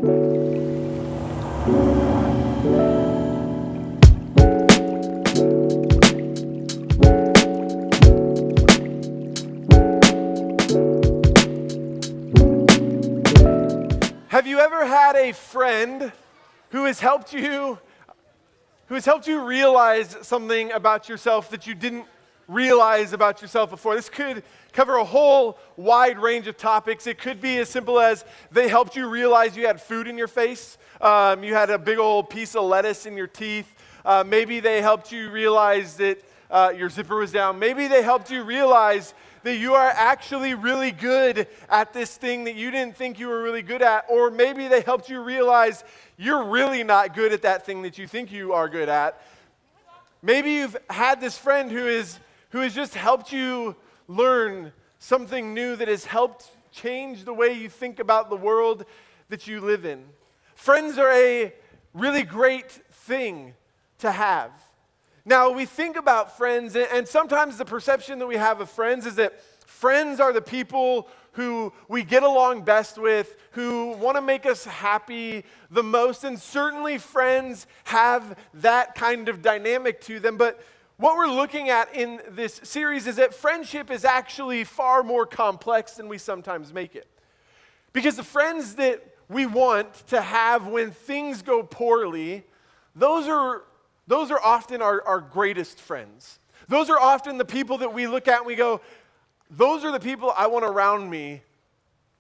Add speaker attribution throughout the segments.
Speaker 1: Have you ever had a friend who has helped you realize something about yourself that you didn't realize about yourself before? This could cover a whole wide range of topics. It could be as simple as they helped you realize you had food in your face. You had a big old piece of lettuce in your teeth. Maybe they helped you realize that your zipper was down. Maybe they helped you realize that you are actually really good at this thing that you didn't think you were really good at. Or maybe they helped you realize you're really not good at that thing that you think you are good at. Maybe you've had this friend who has just helped you learn something new that has helped change the way you think about the world that you live in. Friends are a really great thing to have. Now, we think about friends, and sometimes the perception that we have of friends is that friends are the people who we get along best with, who want to make us happy the most, and certainly friends have that kind of dynamic to them. But what we're looking at in this series is that friendship is actually far more complex than we sometimes make it. Because the friends that we want to have when things go poorly, those are often our greatest friends. Those are often the people that we look at and we go, those are the people I want around me.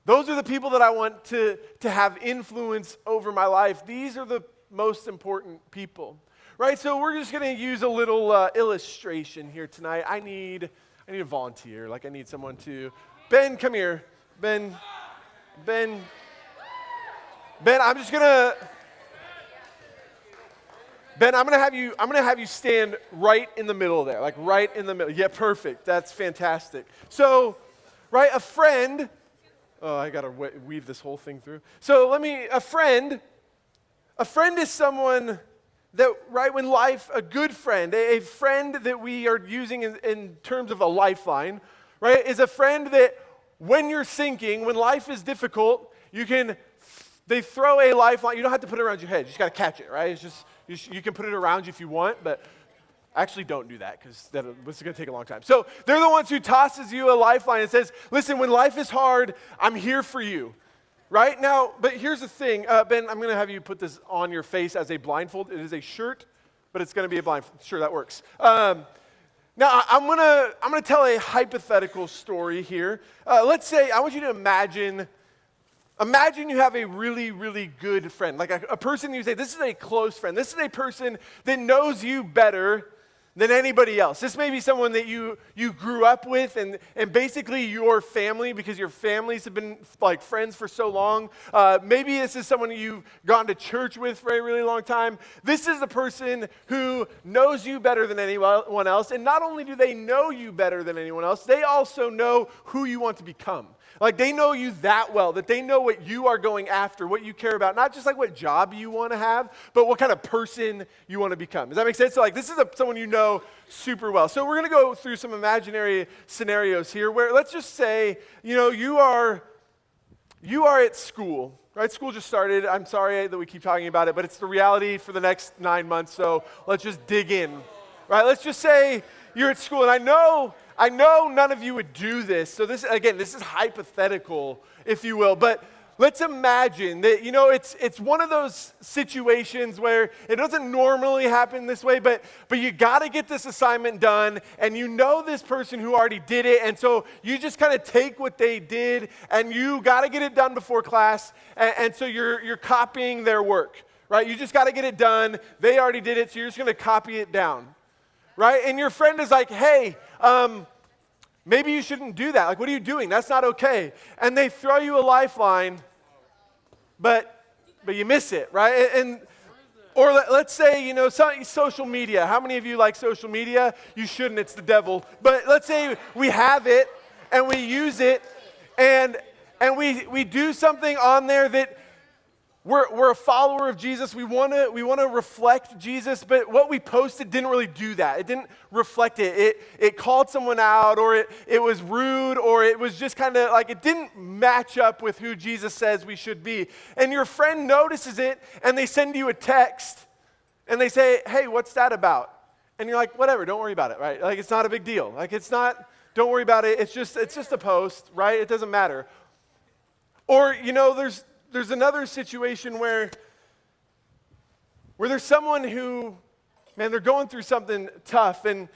Speaker 1: Those are the people that I want to have influence over my life. These are the most important people, right? So we're just going to use a little illustration here tonight. I need a volunteer. Like I need someone to, Ben, come here. Ben, I'm just going to... Ben, I'm gonna have you stand right in the middle there, like right in the middle. Yeah, perfect. That's fantastic. So, right, a friend. Oh, I gotta weave this whole thing through. So a friend is someone that, right, when life, a good friend, a friend that we are using in terms of a lifeline, right, is a friend that when you're sinking, when life is difficult, they throw a lifeline. You don't have to put it around your head. You just gotta catch it, right? It's just. You can put it around you if you want, but actually don't do that because this is going to take a long time. So they're the ones who tosses you a lifeline and says, listen, when life is hard, I'm here for you, right? Now, but here's the thing. Ben, I'm going to have you put this on your face as a blindfold. It is a shirt, but it's going to be a blindfold. Sure, that works. Now, I'm gonna tell a hypothetical story here. Let's say, I want you to imagine you have a really, really good friend, like a person you say, this is a close friend. This is a person that knows you better than anybody else. This may be someone that you grew up with and basically your family, because your families have been like friends for so long. Maybe this is someone you've gone to church with for a really long time. This is the person who knows you better than anyone else. And not only do they know you better than anyone else, they also know who you want to become. Like they know you that well, that they know what you are going after, what you care about, not just like what job you want to have, but what kind of person you want to become. Does that make sense? So like this is someone you know super well. So we're going to go through some imaginary scenarios here where let's just say, you are at school, right? School just started. I'm sorry that we keep talking about it, but it's the reality for the next 9 months. So let's just dig in, right? Let's just say you're at school, and I know none of you would do this. So this is hypothetical, if you will. But let's imagine that, it's one of those situations where it doesn't normally happen this way, but you got to get this assignment done, and you know this person who already did it, and so you just kind of take what they did, and you got to get it done before class, and so you're copying their work, right? You just got to get it done. They already did it, so you're just going to copy it down, right? And your friend is like, hey, maybe you shouldn't do that. Like, what are you doing? That's not okay. And they throw you a lifeline, but you miss it, right? Or let's say, social media. How many of you like social media? You shouldn't. It's the devil. But let's say we have it and we use it and we do something on there that we're a follower of Jesus. We want to reflect Jesus, but what we posted didn't really do that. It didn't reflect it. It called someone out, or it was rude, or it was just kind of like it didn't match up with who Jesus says we should be. And your friend notices it, and they send you a text, and they say, "Hey, what's that about?" And you're like, "Whatever, don't worry about it," right? Like it's not a big deal. Like it's not. Don't worry about it. It's just a post, right? It doesn't matter. Or there's another situation where there's someone who, man, they're going through something tough, and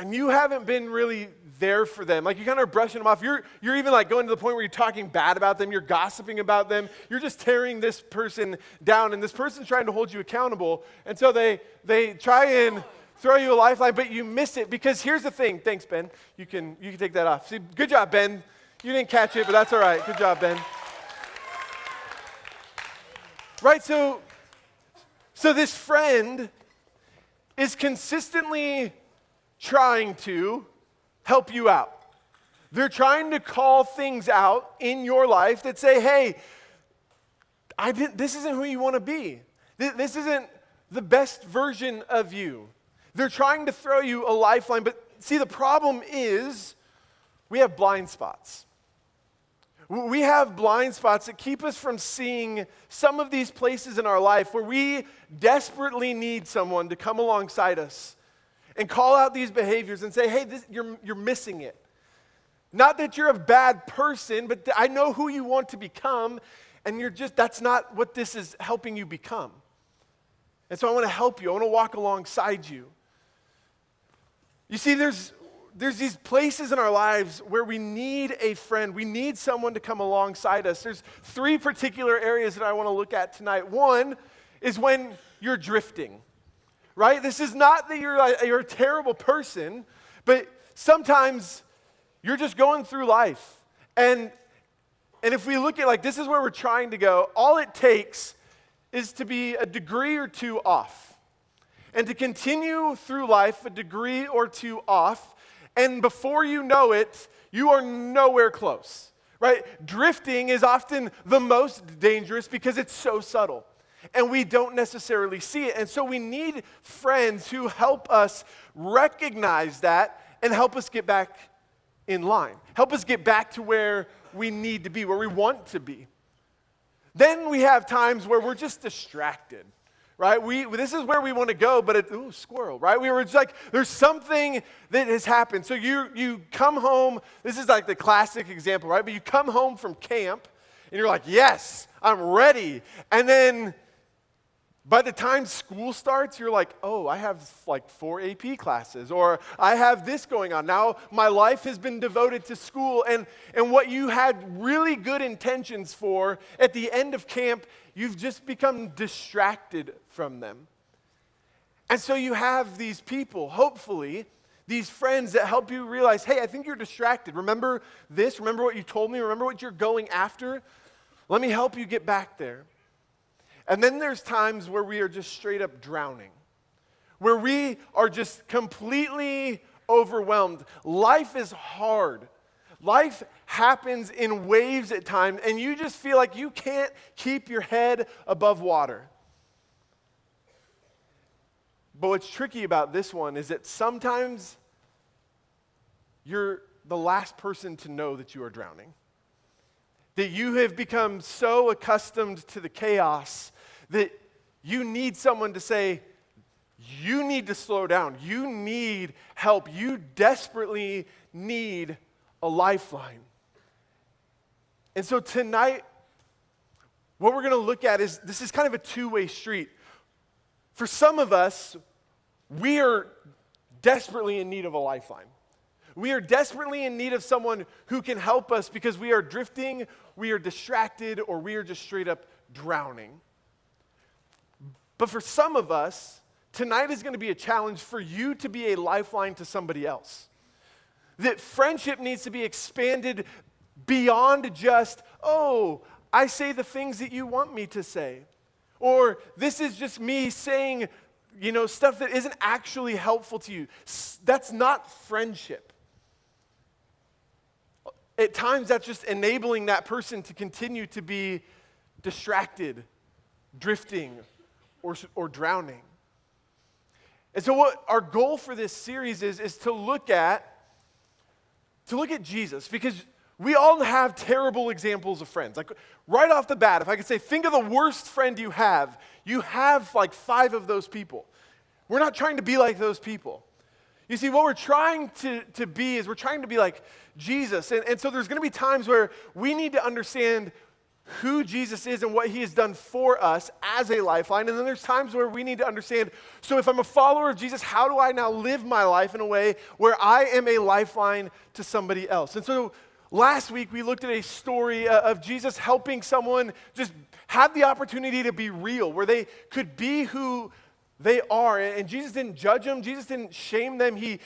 Speaker 1: you haven't been really there for them. Like you kind of brushing them off. You're even like going to the point where you're talking bad about them. You're gossiping about them. You're just tearing this person down, and this person's trying to hold you accountable. And so they try and throw you a lifeline, but you miss it because here's the thing. Thanks, Ben. You can take that off. See, good job, Ben. You didn't catch it, but that's all right. Good job, Ben. Right, so this friend is consistently trying to help you out. They're trying to call things out in your life that say, hey, this isn't who you want to be. This isn't the best version of you. They're trying to throw you a lifeline, but see, the problem is we have blind spots. We have blind spots that keep us from seeing some of these places in our life where we desperately need someone to come alongside us and call out these behaviors and say, hey, you're missing it. Not that you're a bad person, but I know who you want to become, and that's not what this is helping you become. And so I want to help you. I want to walk alongside you. You see, there's these places in our lives where we need a friend. We need someone to come alongside us. There's 3 particular areas that I want to look at tonight. One is when you're drifting, right? This is not that you're a terrible person, but sometimes you're just going through life. And if we look at like this is where we're trying to go, all it takes is to be a degree or 2 off. And to continue through life a degree or 2 off, and before you know it, you are nowhere close, right? Drifting is often the most dangerous because it's so subtle, and we don't necessarily see it. And so we need friends who help us recognize that and help us get back in line, help us get back to where we need to be, where we want to be. Then we have times where we're just distracted. Right? This is where we want to go, but squirrel, right? We were just like, there's something that has happened. So you come home, this is like the classic example, right? But you come home from camp, and you're like, yes, I'm ready. And then by the time school starts, you're like, oh, I have like 4 AP classes, or I have this going on. Now my life has been devoted to school, and what you had really good intentions for at the end of camp, you've just become distracted from them. And so you have these people, hopefully, these friends that help you realize, hey, I think you're distracted. Remember this? Remember what you told me? Remember what you're going after? Let me help you get back there. And then there's times where we are just straight up drowning, where we are just completely overwhelmed. Life is hard. Life happens in waves at times, and you just feel like you can't keep your head above water. But what's tricky about this one is that sometimes you're the last person to know that you are drowning. That you have become so accustomed to the chaos that you need someone to say, you need to slow down. You need help. You desperately need a lifeline. And so tonight, what we're going to look at is this is kind of a 2-way street. For some of us, we are desperately in need of a lifeline. We are desperately in need of someone who can help us because we are drifting, we are distracted, or we are just straight up drowning. But for some of us, tonight is going to be a challenge for you to be a lifeline to somebody else. That friendship needs to be expanded beyond just, oh, I say the things that you want me to say. Or this is just me saying, stuff that isn't actually helpful to you. That's not friendship. At times, that's just enabling that person to continue to be distracted, drifting, or drowning. And so what our goal for this series is to look at Jesus, because we all have terrible examples of friends. Like right off the bat, if I could say, think of the worst friend you have like 5 of those people. We're not trying to be like those people. You see, what we're trying to be is we're trying to be like Jesus. And so there's going to be times where we need to understand who Jesus is and what he has done for us as a lifeline. And then there's times where we need to understand, so if I'm a follower of Jesus, how do I now live my life in a way where I am a lifeline to somebody else? And so last week we looked at a story of Jesus helping someone just have the opportunity to be real, where they could be who they are. And Jesus didn't judge them. Jesus didn't shame them. He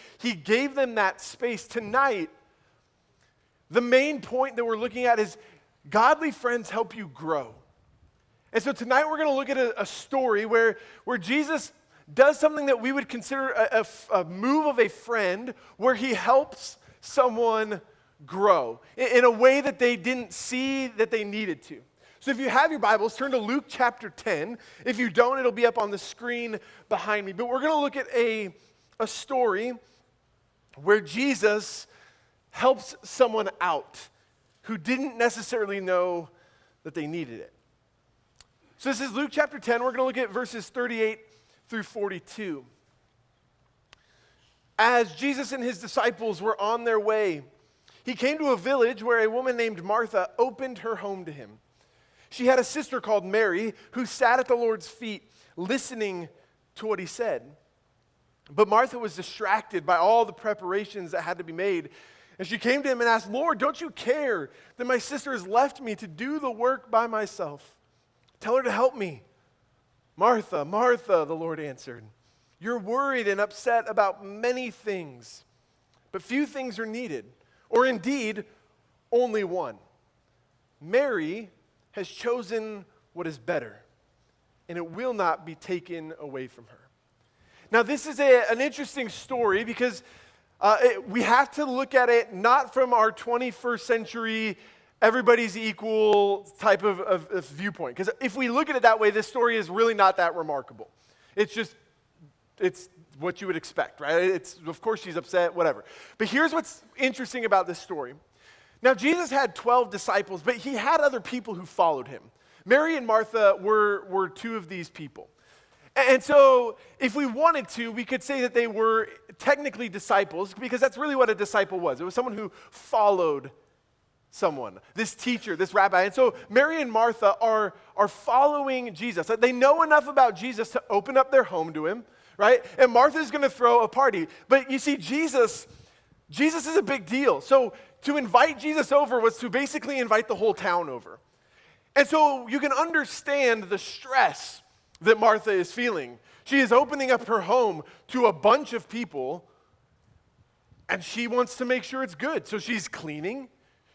Speaker 1: gave them that space. Tonight, the main point that we're looking at is godly friends help you grow. And so tonight we're going to look at a story where Jesus does something that we would consider a move of a friend, where he helps someone grow in a way that they didn't see that they needed to. So if you have your Bibles, turn to Luke chapter 10. If you don't, it'll be up on the screen behind me. But we're going to look at a story where Jesus helps someone out who didn't necessarily know that they needed it. So this is Luke chapter 10. We're going to look at verses 38 through 42. As Jesus and his disciples were on their way, he came to a village where a woman named Martha opened her home to him. She had a sister called Mary who sat at the Lord's feet listening to what he said. But Martha was distracted by all the preparations that had to be made. And she came to him and asked, "Lord, don't you care that my sister has left me to do the work by myself? Tell her to help me." "Martha, Martha," the Lord answered, "you're worried and upset about many things, but few things are needed, or indeed, only one. Mary has chosen what is better, and it will not be taken away from her." Now, this is an interesting story because we have to look at it not from our 21st century, everybody's equal type of viewpoint. Because if we look at it that way, this story is really not that remarkable. It's what you would expect, right? Of course she's upset, whatever. But here's what's interesting about this story. Now, Jesus had 12 disciples, but he had other people who followed him. Mary and Martha were 2 of these people. And so if we wanted to, we could say that they were technically disciples, because that's really what a disciple was. It was someone who followed someone, this teacher, this rabbi. And so Mary and Martha are following Jesus. They know enough about Jesus to open up their home to him, right? And Martha's going to throw a party. But you see, Jesus is a big deal. So to invite Jesus over was to basically invite the whole town over. And so you can understand the stress that Martha is feeling. She is opening up her home to a bunch of people, and she wants to make sure it's good. So she's cleaning,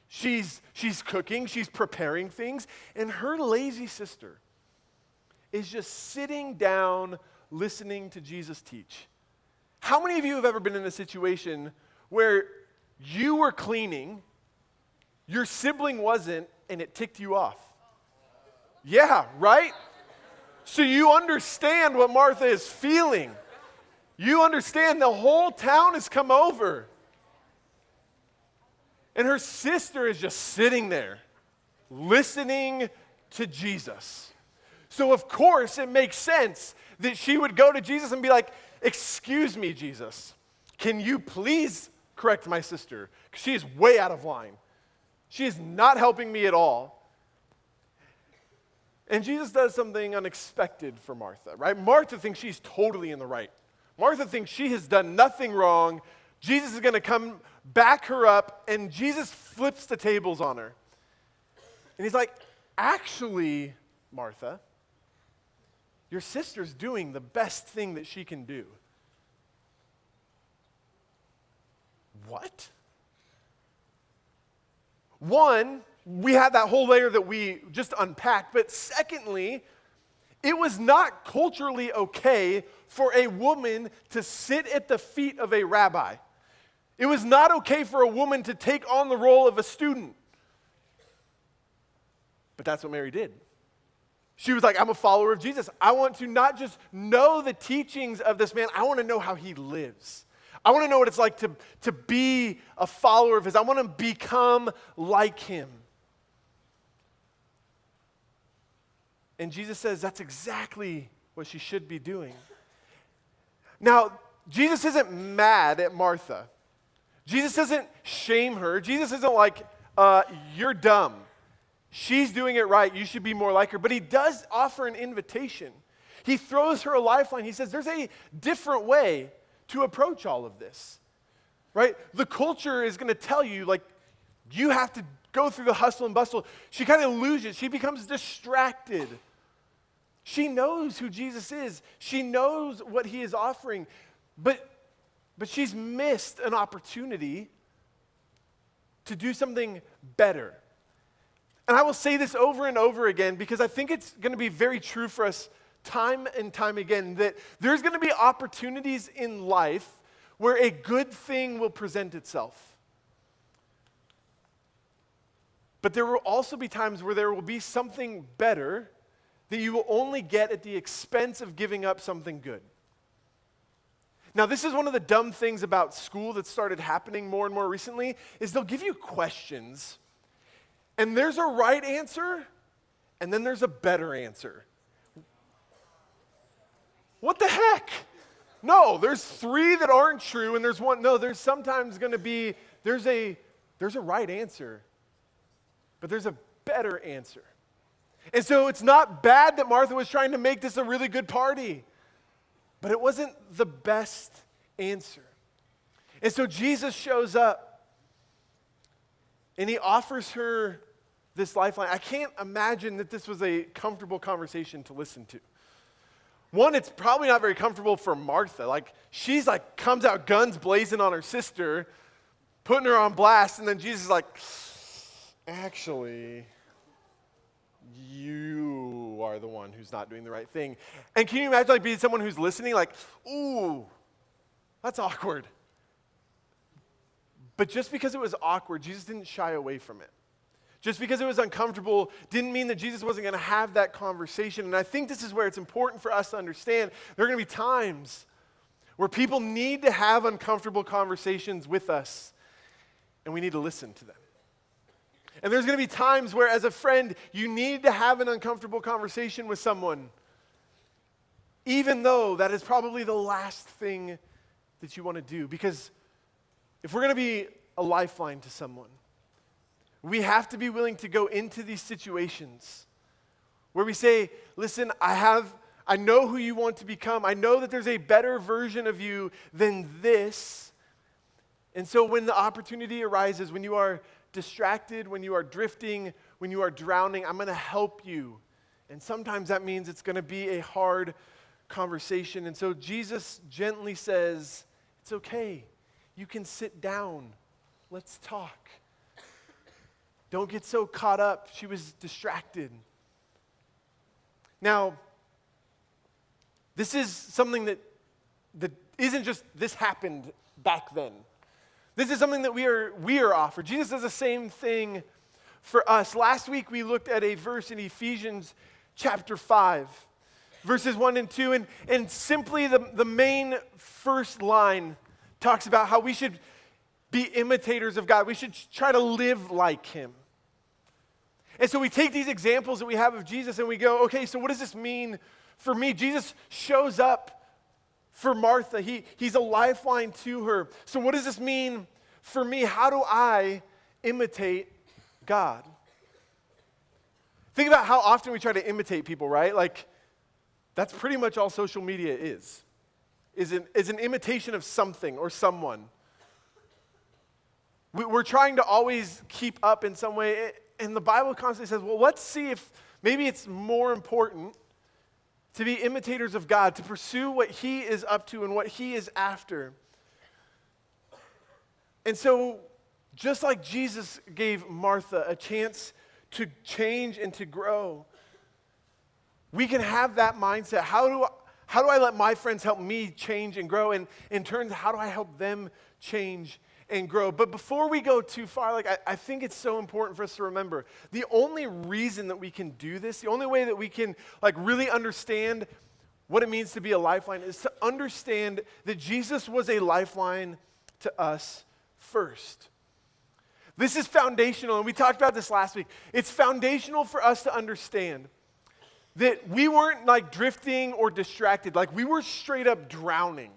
Speaker 1: she's cooking, she's preparing things, and her lazy sister is just sitting down listening to Jesus teach. How many of you have ever been in a situation where you were cleaning, your sibling wasn't, and it ticked you off? Yeah, right? So you understand what Martha is feeling. You understand the whole town has come over. And her sister is just sitting there, listening to Jesus. So of course it makes sense that she would go to Jesus and be like, "Excuse me, Jesus, can you please correct my sister? Because she is way out of line. She is not helping me at all." And Jesus does something unexpected for Martha, right? Martha thinks she's totally in the right. Martha thinks she has done nothing wrong. Jesus is going to come back her up, and Jesus flips the tables on her. And he's like, "Actually, Martha, your sister's doing the best thing that she can do." What? One, we have that whole layer that we just unpacked. But secondly, it was not culturally okay for a woman to sit at the feet of a rabbi. It was not okay for a woman to take on the role of a student. But that's what Mary did. She was like, I'm a follower of Jesus. I want to not just know the teachings of this man, I want to know how he lives. I want to know what it's like to be a follower of his. I want to become like him. And Jesus says that's exactly what she should be doing. Now, Jesus isn't mad at Martha. Jesus doesn't shame her. Jesus isn't like, you're dumb. She's doing it right. You should be more like her. But he does offer an invitation. He throws her a lifeline. He says there's a different way to approach all of this, right? The culture is going to tell you, like, you have to go through the hustle and bustle. She kind of loses. She becomes distracted. She knows who Jesus is. She knows what he is offering. But she's missed an opportunity to do something better. And I will say this over and over again because I think it's going to be very true for us time and time again that there's going to be opportunities in life where a good thing will present itself. But there will also be times where there will be something better that you will only get at the expense of giving up something good. Now, this is one of the dumb things about school that started happening more and more recently, is they'll give you questions, and there's a right answer, and then there's a better answer. What the heck? No, there's 3 that aren't true, and there's one. No, there's sometimes going to be, there's a right answer, but there's a better answer. And so it's not bad that Martha was trying to make this a really good party, but it wasn't the best answer. And so Jesus shows up, and he offers her this lifeline. I can't imagine that this was a comfortable conversation to listen to. One, it's probably not very comfortable for Martha. Like, she's like, comes out guns blazing on her sister, putting her on blast, and then Jesus is like, actually, you are the one who's not doing the right thing. And can you imagine like being someone who's listening, like, ooh, that's awkward. But just because it was awkward, Jesus didn't shy away from it. Just because it was uncomfortable didn't mean that Jesus wasn't going to have that conversation. And I think this is where it's important for us to understand there are going to be times where people need to have uncomfortable conversations with us, and we need to listen to them. And there's going to be times where, as a friend, you need to have an uncomfortable conversation with someone, even though that is probably the last thing that you want to do. Because if we're going to be a lifeline to someone, we have to be willing to go into these situations where we say, listen, I know who you want to become. I know that there's a better version of you than this. And so when the opportunity arises, when you are distracted, when you are drifting, when you are drowning, I'm going to help you. And sometimes that means it's going to be a hard conversation. And so Jesus gently says, it's okay. You can sit down. Let's talk. Don't get so caught up. She was distracted. Now, this is something that isn't just this happened back then. This is something that we are offered. Jesus does the same thing for us. Last week we looked at a verse in Ephesians chapter 5, verses 1 and 2, and simply the main first line talks about how we should be imitators of God. We should try to live like him. And so we take these examples that we have of Jesus and we go, okay, so what does this mean for me? Jesus shows up for Martha. He's a lifeline to her. So what does this mean for me? How do I imitate God? Think about how often we try to imitate people, right? Like, that's pretty much all social media is an imitation of something or someone. We're trying to always keep up in some way. And the Bible constantly says, well, let's see if maybe it's more important to be imitators of God, to pursue what he is up to and what he is after. And so, just like Jesus gave Martha a chance to change and to grow, we can have that mindset. How do I let my friends help me change and grow? And in turn, how do I help them change and grow. But before we go too far, like I think it's so important for us to remember, the only reason that we can do this, the only way that we can like really understand what it means to be a lifeline is to understand that Jesus was a lifeline to us first. This is foundational, and we talked about this last week. It's foundational for us to understand that we weren't like drifting or distracted, like we were straight up drowning.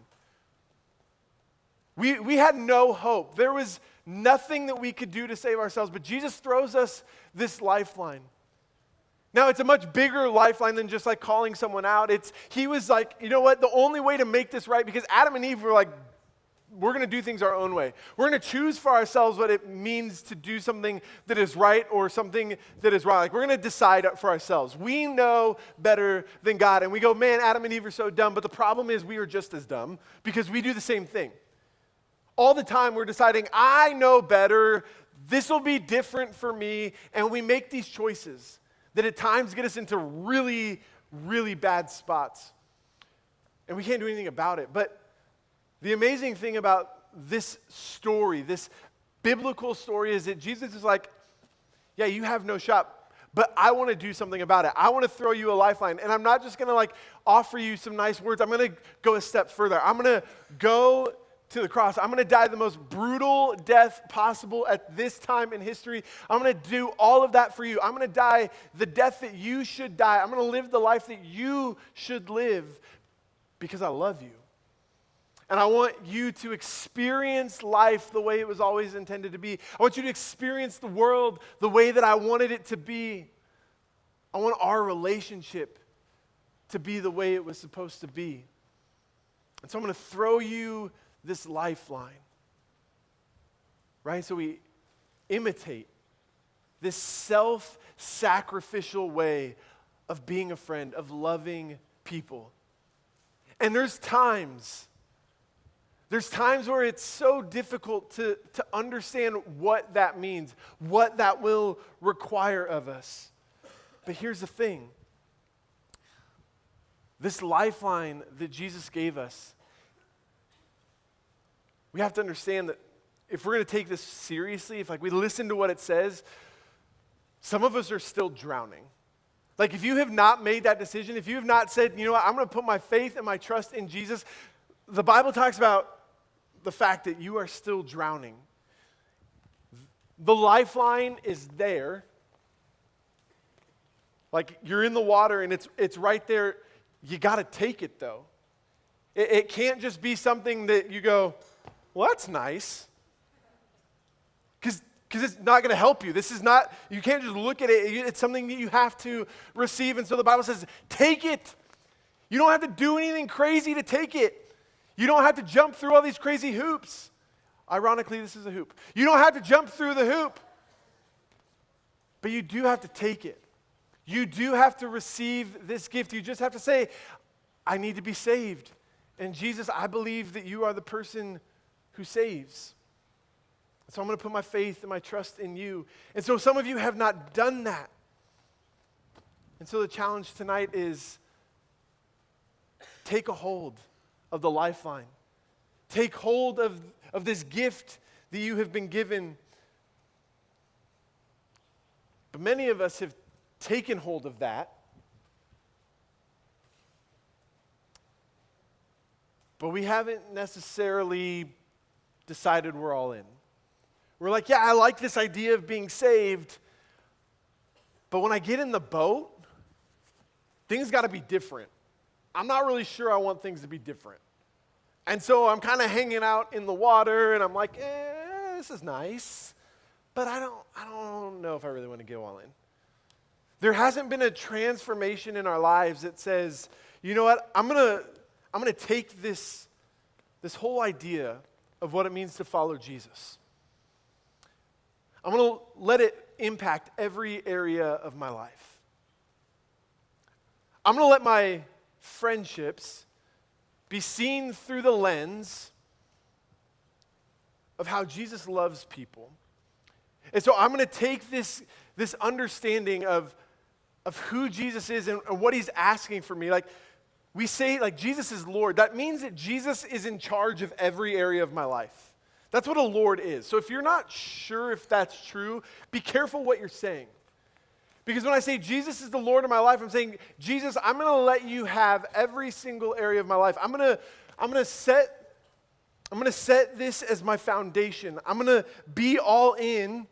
Speaker 1: We had no hope. There was nothing that we could do to save ourselves, but Jesus throws us this lifeline. Now, it's a much bigger lifeline than just like calling someone out. He was like, you know what, the only way to make this right, because Adam and Eve were like, we're going to do things our own way. We're going to choose for ourselves what it means to do something that is right or something that is wrong. Like we're going to decide for ourselves. We know better than God. And we go, man, Adam and Eve are so dumb. But the problem is we are just as dumb because we do the same thing. All the time we're deciding, I know better. This will be different for me. And we make these choices that at times get us into really, really bad spots. And we can't do anything about it. But the amazing thing about this story, this biblical story, is that Jesus is like, yeah, you have no shot, but I want to do something about it. I want to throw you a lifeline. And I'm not just going to like offer you some nice words. I'm going to go a step further. I'm going to go to the cross. I'm going to die the most brutal death possible at this time in history. I'm going to do all of that for you. I'm going to die the death that you should die. I'm going to live the life that you should live because I love you. And I want you to experience life the way it was always intended to be. I want you to experience the world the way that I wanted it to be. I want our relationship to be the way it was supposed to be. And so I'm going to throw you this lifeline. Right? So we imitate this self-sacrificial way of being a friend, of loving people. And there's times where it's so difficult to understand what that means, what that will require of us. But here's the thing. This lifeline that Jesus gave us, we have to understand that if we're going to take this seriously, if like we listen to what it says, some of us are still drowning. Like if you have not made that decision, if you have not said, you know what, I'm going to put my faith and my trust in Jesus, the Bible talks about the fact that you are still drowning. The lifeline is there. Like you're in the water and it's right there. You got to take it though. It can't just be something that you go, well, that's nice. Because it's not going to help you. This is not, you can't just look at it. It's something that you have to receive. And so the Bible says, take it. You don't have to do anything crazy to take it. You don't have to jump through all these crazy hoops. Ironically, this is a hoop. You don't have to jump through the hoop. But you do have to take it. You do have to receive this gift. You just have to say, I need to be saved. And Jesus, I believe that you are the person who saves. So I'm going to put my faith and my trust in you. And so some of you have not done that. And so the challenge tonight is take a hold of the lifeline. Take hold of this gift that you have been given. But many of us have taken hold of that. But we haven't necessarily decided we're all in. We're like, yeah, I like this idea of being saved, but when I get in the boat, things got to be different. I'm not really sure I want things to be different. And so I'm kind of hanging out in the water, and I'm like, this is nice, but I don't know if I really want to go all in. There hasn't been a transformation in our lives that says, you know what, I'm gonna take this whole idea of what it means to follow Jesus. I'm going to let it impact every area of my life. I'm going to let my friendships be seen through the lens of how Jesus loves people. And so I'm going to take this understanding of who Jesus is and what he's asking for me. Like we say, like Jesus is Lord. That means that Jesus is in charge of every area of my life. That's what a Lord is. So if you're not sure if that's true, be careful what you're saying. Because when I say Jesus is the Lord of my life, I'm saying, Jesus, I'm going to let you have every single area of my life. I'm going to set this as my foundation. I'm going to be all in,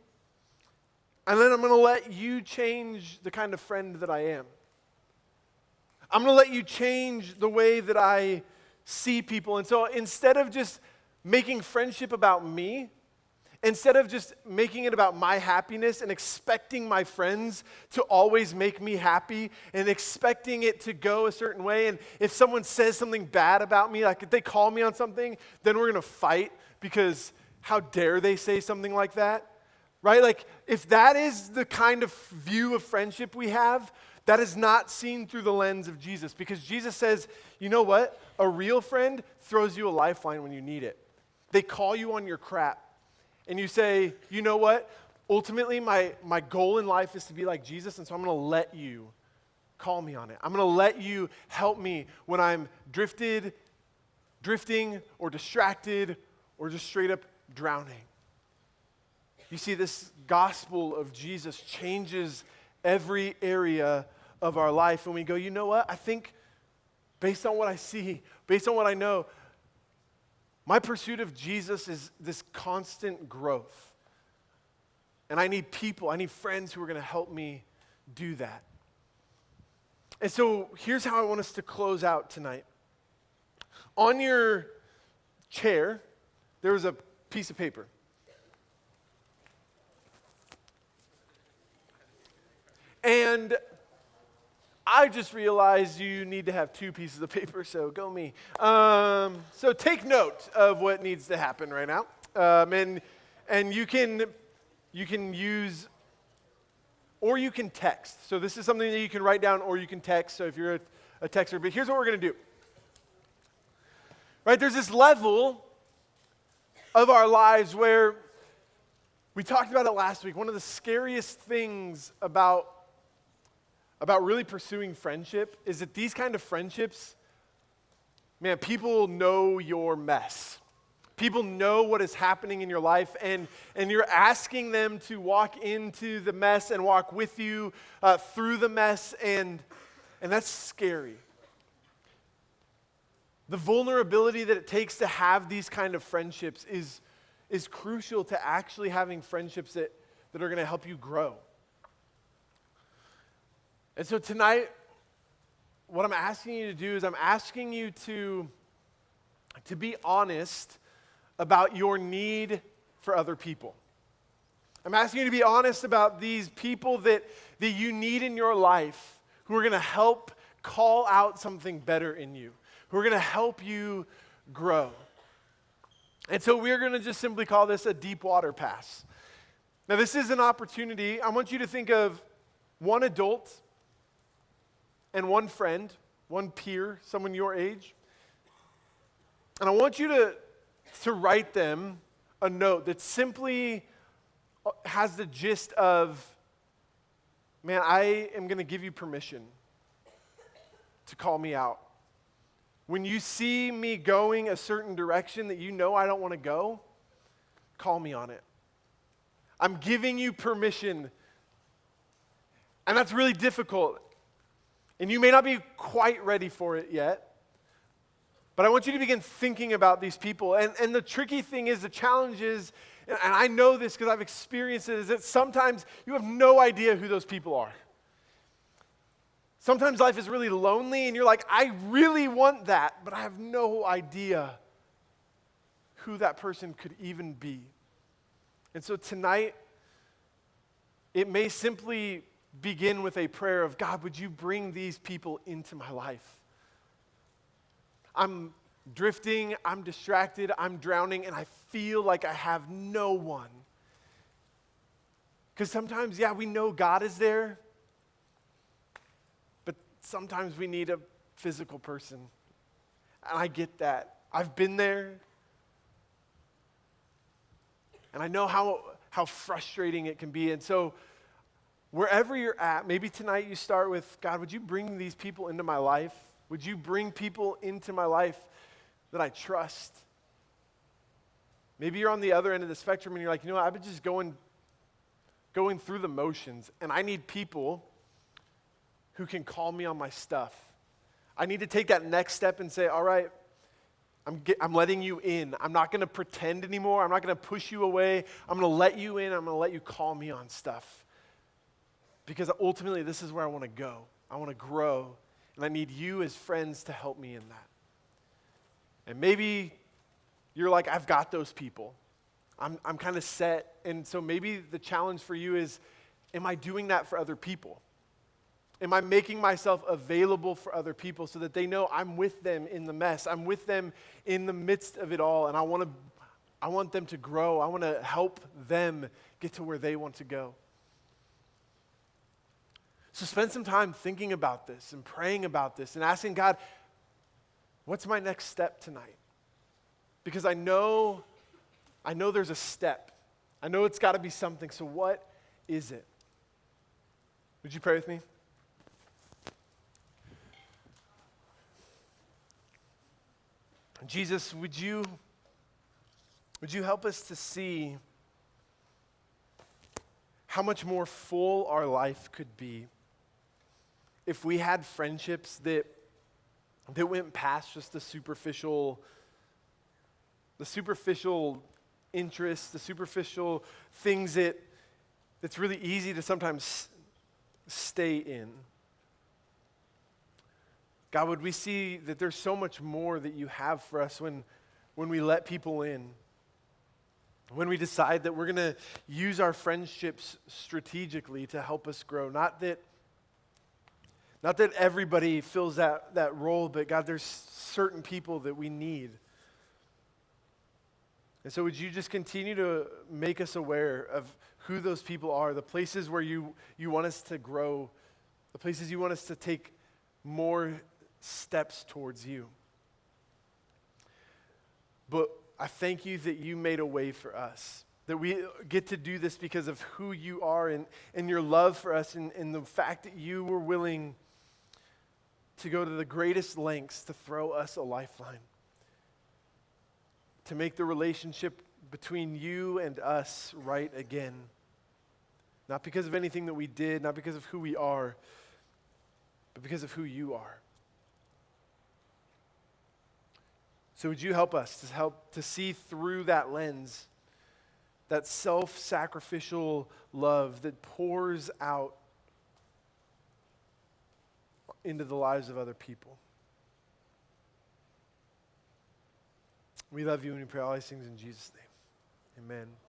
Speaker 1: and then I'm going to let you change the kind of friend that I am. I'm going to let you change the way that I see people. And so instead of just making friendship about me, instead of just making it about my happiness and expecting my friends to always make me happy and expecting it to go a certain way, and if someone says something bad about me, like if they call me on something, then we're going to fight because how dare they say something like that, right? Like if that is the kind of view of friendship we have, that is not seen through the lens of Jesus, because Jesus says, you know what? A real friend throws you a lifeline when you need it. They call you on your crap. And you say, you know what? Ultimately, my goal in life is to be like Jesus, and so I'm going to let you call me on it. I'm going to let you help me when I'm drifting, or distracted, or just straight up drowning. You see, this gospel of Jesus changes every area of our life. And we go, you know what? I think based on what I see, based on what I know, my pursuit of Jesus is this constant growth. And I need people, I need friends who are going to help me do that. And so here's how I want us to close out tonight. On your chair, there was a piece of paper. And I just realized you need to have two pieces of paper, so go me. So take note of what needs to happen right now. And you can use, or you can text. So this is something that you can write down, or you can text, so if you're a texter. But here's what we're going to do. Right, there's this level of our lives where we talked about it last week. One of the scariest things about really pursuing friendship is that these kind of friendships, man, people know your mess. People know what is happening in your life, and you're asking them to walk into the mess and walk with you through the mess, and that's scary. The vulnerability that it takes to have these kind of friendships is crucial to actually having friendships that are going to help you grow. And so tonight, what I'm asking you to do is I'm asking you to be honest about your need for other people. I'm asking you to be honest about these people that you need in your life who are going to help call out something better in you, who are going to help you grow. And so we're going to just simply call this a deep water pass. Now, this is an opportunity. I want you to think of one adult and one friend, one peer, someone your age. And I want you to write them a note that simply has the gist of, man, I am going to give you permission to call me out. When you see me going a certain direction that you know I don't want to go, call me on it. I'm giving you permission. And that's really difficult. And you may not be quite ready for it yet. But I want you to begin thinking about these people. And the tricky thing is, the challenge is, and I know this because I've experienced it, is that sometimes you have no idea who those people are. Sometimes life is really lonely and you're like, I really want that, but I have no idea who that person could even be. And so tonight, it may simply begin with a prayer of, God, would you bring these people into my life? I'm drifting, I'm distracted, I'm drowning, and I feel like I have no one. Because sometimes, yeah, we know God is there, but sometimes we need a physical person. And I get that. I've been there. And I know how frustrating it can be. And so wherever you're at, maybe tonight you start with, God, would you bring these people into my life? Would you bring people into my life that I trust? Maybe you're on the other end of the spectrum and you're like, you know what, I've been just going through the motions, and I need people who can call me on my stuff. I need to take that next step and say, all right, I'm letting you in. I'm not going to pretend anymore. I'm not going to push you away. I'm going to let you in. I'm going to let you call me on stuff. Because ultimately, this is where I want to go. I want to grow, and I need you as friends to help me in that. And maybe you're like, I've got those people. I'm kind of set. And so maybe the challenge for you is, am I doing that for other people? Am I making myself available for other people so that they know I'm with them in the mess? I'm with them in the midst of it all, and I want them to grow. I want to help them get to where they want to go. So spend some time thinking about this and praying about this and asking God, what's my next step tonight? Because I know there's a step. I know it's got to be something. So what is it? Would you pray with me? Jesus, would you help us to see how much more full our life could be if we had friendships that went past just the superficial interests, the superficial things that's really easy to sometimes stay in. God, would we see that there's so much more that you have for us when we let people in, when we decide that we're going to use our friendships strategically to help us grow. Not that everybody fills that role, but God, there's certain people that we need. And so would you just continue to make us aware of who those people are, the places where you want us to grow, the places you want us to take more steps towards you. But I thank you that you made a way for us, that we get to do this because of who you are and your love for us and the fact that you were willing to go to the greatest lengths to throw us a lifeline, to make the relationship between you and us right again. Not because of anything that we did, not because of who we are, but because of who you are. So would you help us to see through that lens, that self-sacrificial love that pours out into the lives of other people. We love you and we pray all these things in Jesus' name. Amen.